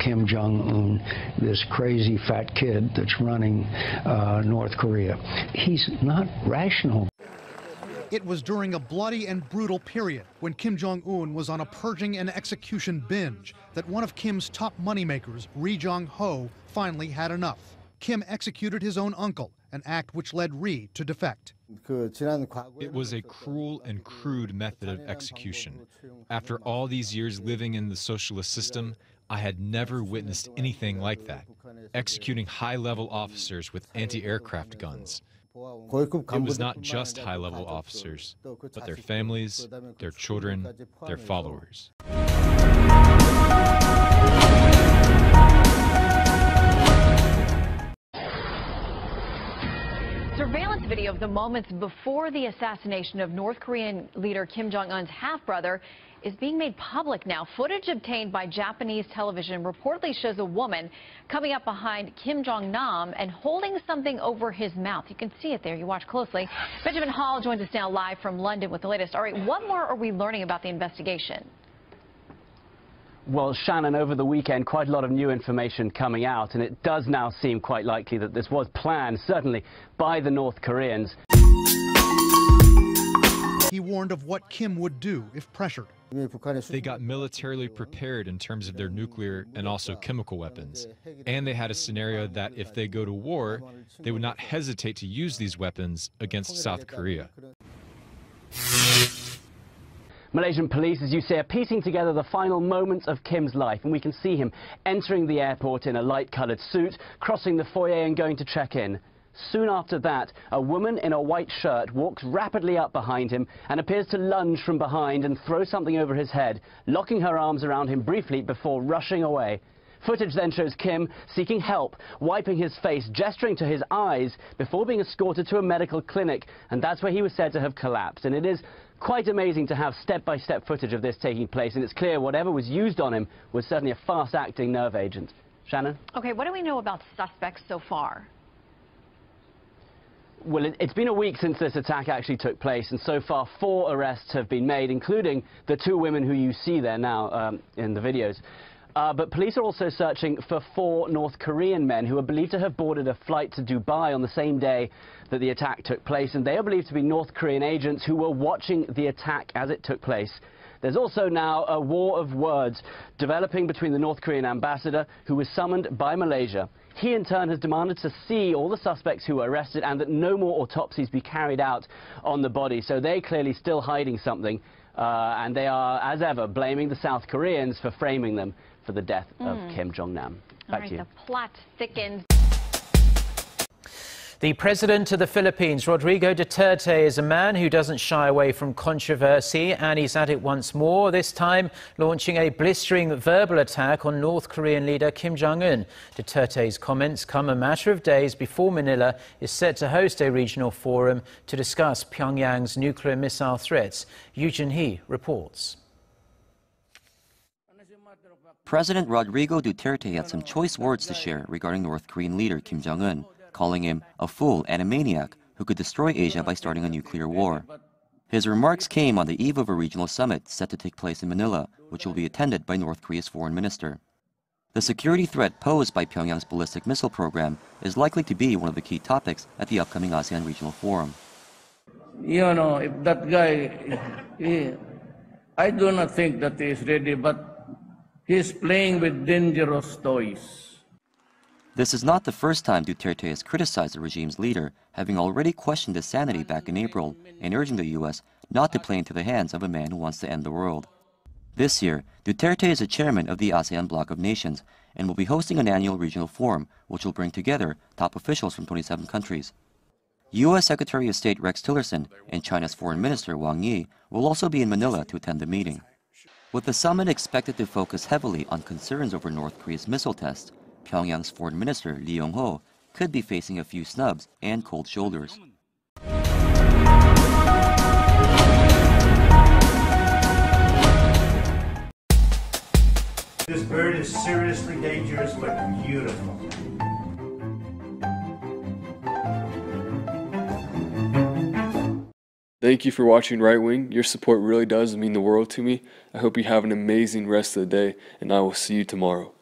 Kim Jong-un, this crazy fat kid that's running North Korea. He's not rational. It was during a bloody and brutal period when Kim Jong-un was on a purging and execution binge that one of Kim's top moneymakers, Ri Jong-ho, finally had enough. Kim executed his own uncle, an act which led Ri to defect. It was a cruel and crude method of execution. After all these years living in the socialist system, I had never witnessed anything like that. Executing high-level officers with anti-aircraft guns. It was not just high-level officers, but their families, their children, their followers. Surveillance video of the moments before the assassination of North Korean leader Kim Jong-un's half-brother is being made public now. Footage obtained by Japanese television reportedly shows a woman coming up behind Kim Jong-nam and holding something over his mouth. You can see it there. You watch closely. Benjamin Hall joins us now live from London with the latest. All right, what more are we learning about the investigation? Well, Shannon, over the weekend, quite a lot of new information coming out, and it does now seem quite likely that this was planned, certainly, by the North Koreans. He warned of what Kim would do if pressured. They got militarily prepared in terms of their nuclear and also chemical weapons. And they had a scenario that if they go to war, they would not hesitate to use these weapons against South Korea. Malaysian police, as you say, are piecing together the final moments of Kim's life, and we can see him entering the airport in a light-coloured suit, crossing the foyer and going to check in. Soon after that, a woman in a white shirt walks rapidly up behind him and appears to lunge from behind and throw something over his head, locking her arms around him briefly before rushing away. Footage then shows Kim seeking help, wiping his face, gesturing to his eyes before being escorted to a medical clinic, and that's where he was said to have collapsed. And it is quite amazing to have step-by-step footage of this taking place, and it's clear whatever was used on him was certainly a fast-acting nerve agent. Shannon? Okay, what do we know about suspects so far? Well, it's been a week since this attack actually took place, and so far 4 arrests have been made, including the 2 women who you see there now in the videos. But police are also searching for 4 North Korean men who are believed to have boarded a flight to Dubai on the same day that the attack took place, and they are believed to be North Korean agents who were watching the attack as it took place. There's also now a war of words developing between the North Korean ambassador, who was summoned by Malaysia. He, in turn, has demanded to see all the suspects who were arrested and that no more autopsies be carried out on the body. So they're clearly still hiding something, and they are, as ever, blaming the South Koreans for framing them for the death of Kim Jong-nam. Back to you. The plot thickens. The president of the Philippines, Rodrigo Duterte, is a man who doesn't shy away from controversy, and he's at it once more, this time launching a blistering verbal attack on North Korean leader Kim Jong-un. Duterte's comments come a matter of days before Manila is set to host a regional forum to discuss Pyongyang's nuclear missile threats. Yoo Jin-hee reports. President Rodrigo Duterte had some choice words to share regarding North Korean leader Kim Jong-un, calling him a fool and a maniac who could destroy Asia by starting a nuclear war. His remarks came on the eve of a regional summit set to take place in Manila, which will be attended by North Korea's foreign minister. The security threat posed by Pyongyang's ballistic missile program is likely to be one of the key topics at the upcoming ASEAN Regional Forum. You know, if that guy, I do not think that he is ready, but he's playing with dangerous toys. This is not the first time Duterte has criticized the regime's leader, having already questioned his sanity back in April and urging the U.S. not to play into the hands of a man who wants to end the world. This year, Duterte is the chairman of the ASEAN bloc of nations and will be hosting an annual regional forum, which will bring together top officials from 27 countries. U.S. Secretary of State Rex Tillerson and China's Foreign Minister Wang Yi will also be in Manila to attend the meeting. With the summit expected to focus heavily on concerns over North Korea's missile tests, Pyongyang's Foreign Minister Lee Yong-ho could be facing a few snubs and cold shoulders. This bird is seriously dangerous but beautiful. Thank you for watching Right Wing. Your support really does mean the world to me. I hope you have an amazing rest of the day, and I will see you tomorrow.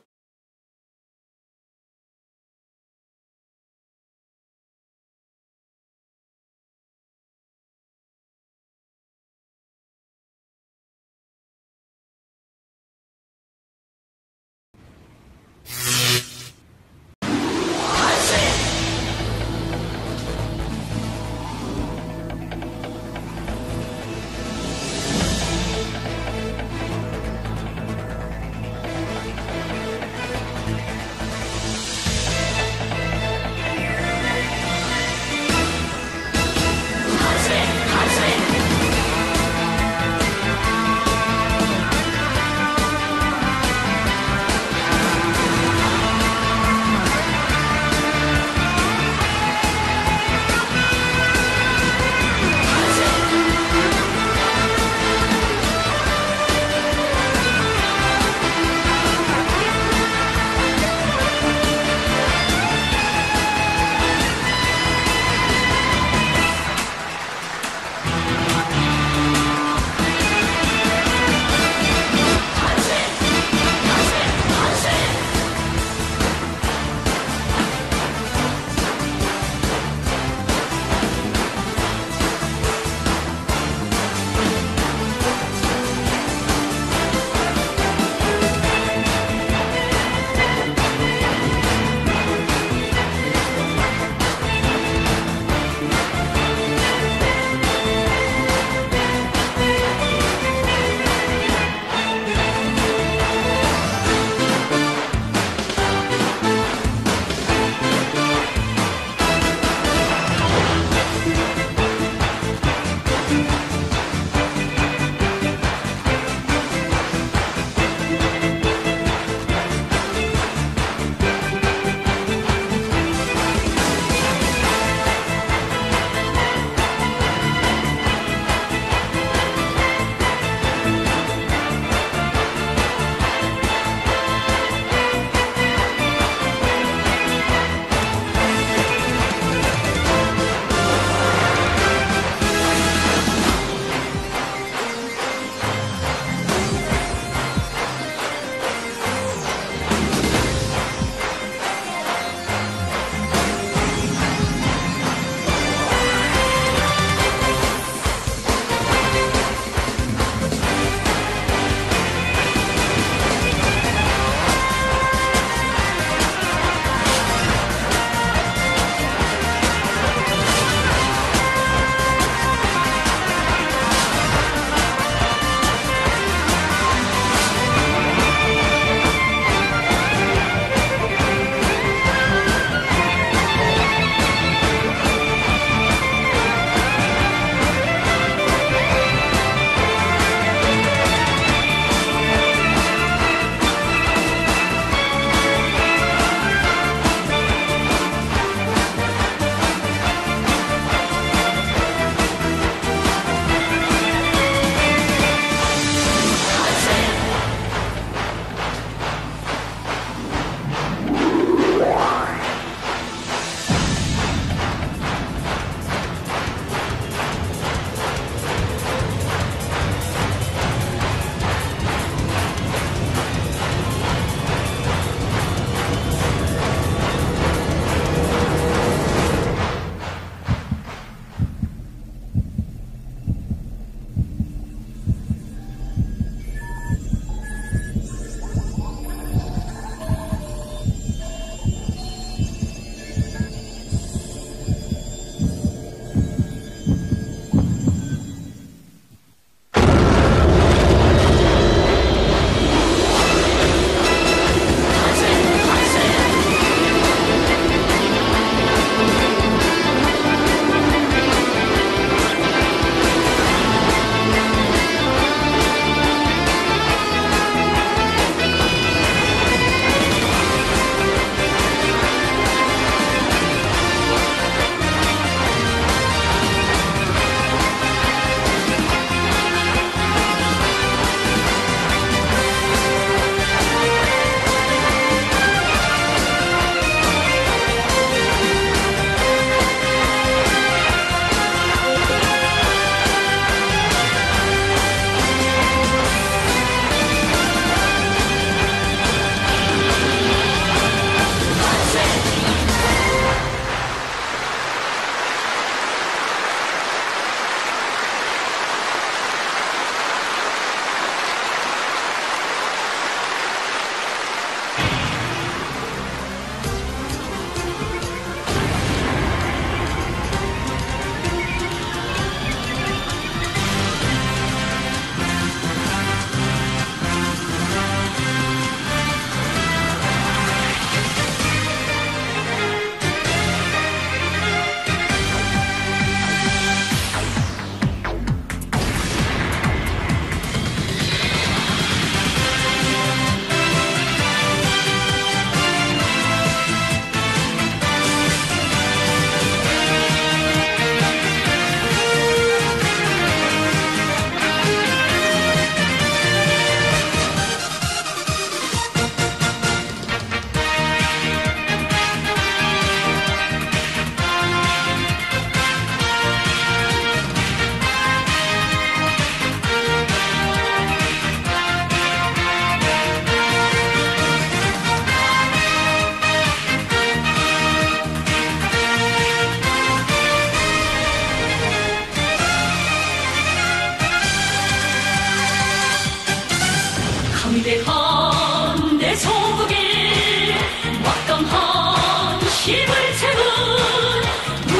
힘을 채운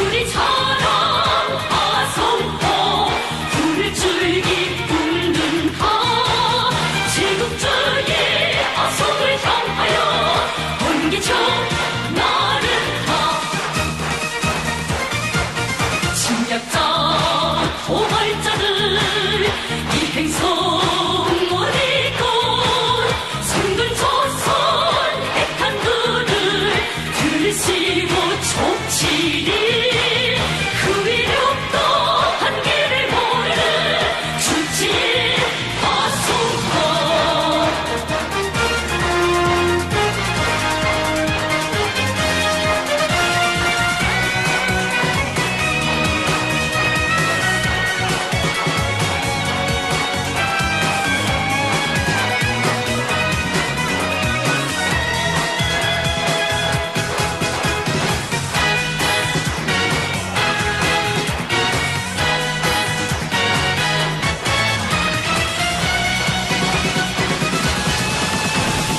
우리처럼 아성호 불을 줄기 뿜는가 제국주의 아성을 향하여 번개쳐 나른다 침략자 도발자들 이행성 원리권 성근조선 핵탄두를 들시고 촉치리 그 위력도 한계를 모르는 주지의 아성호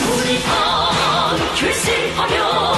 우리 다 결심하며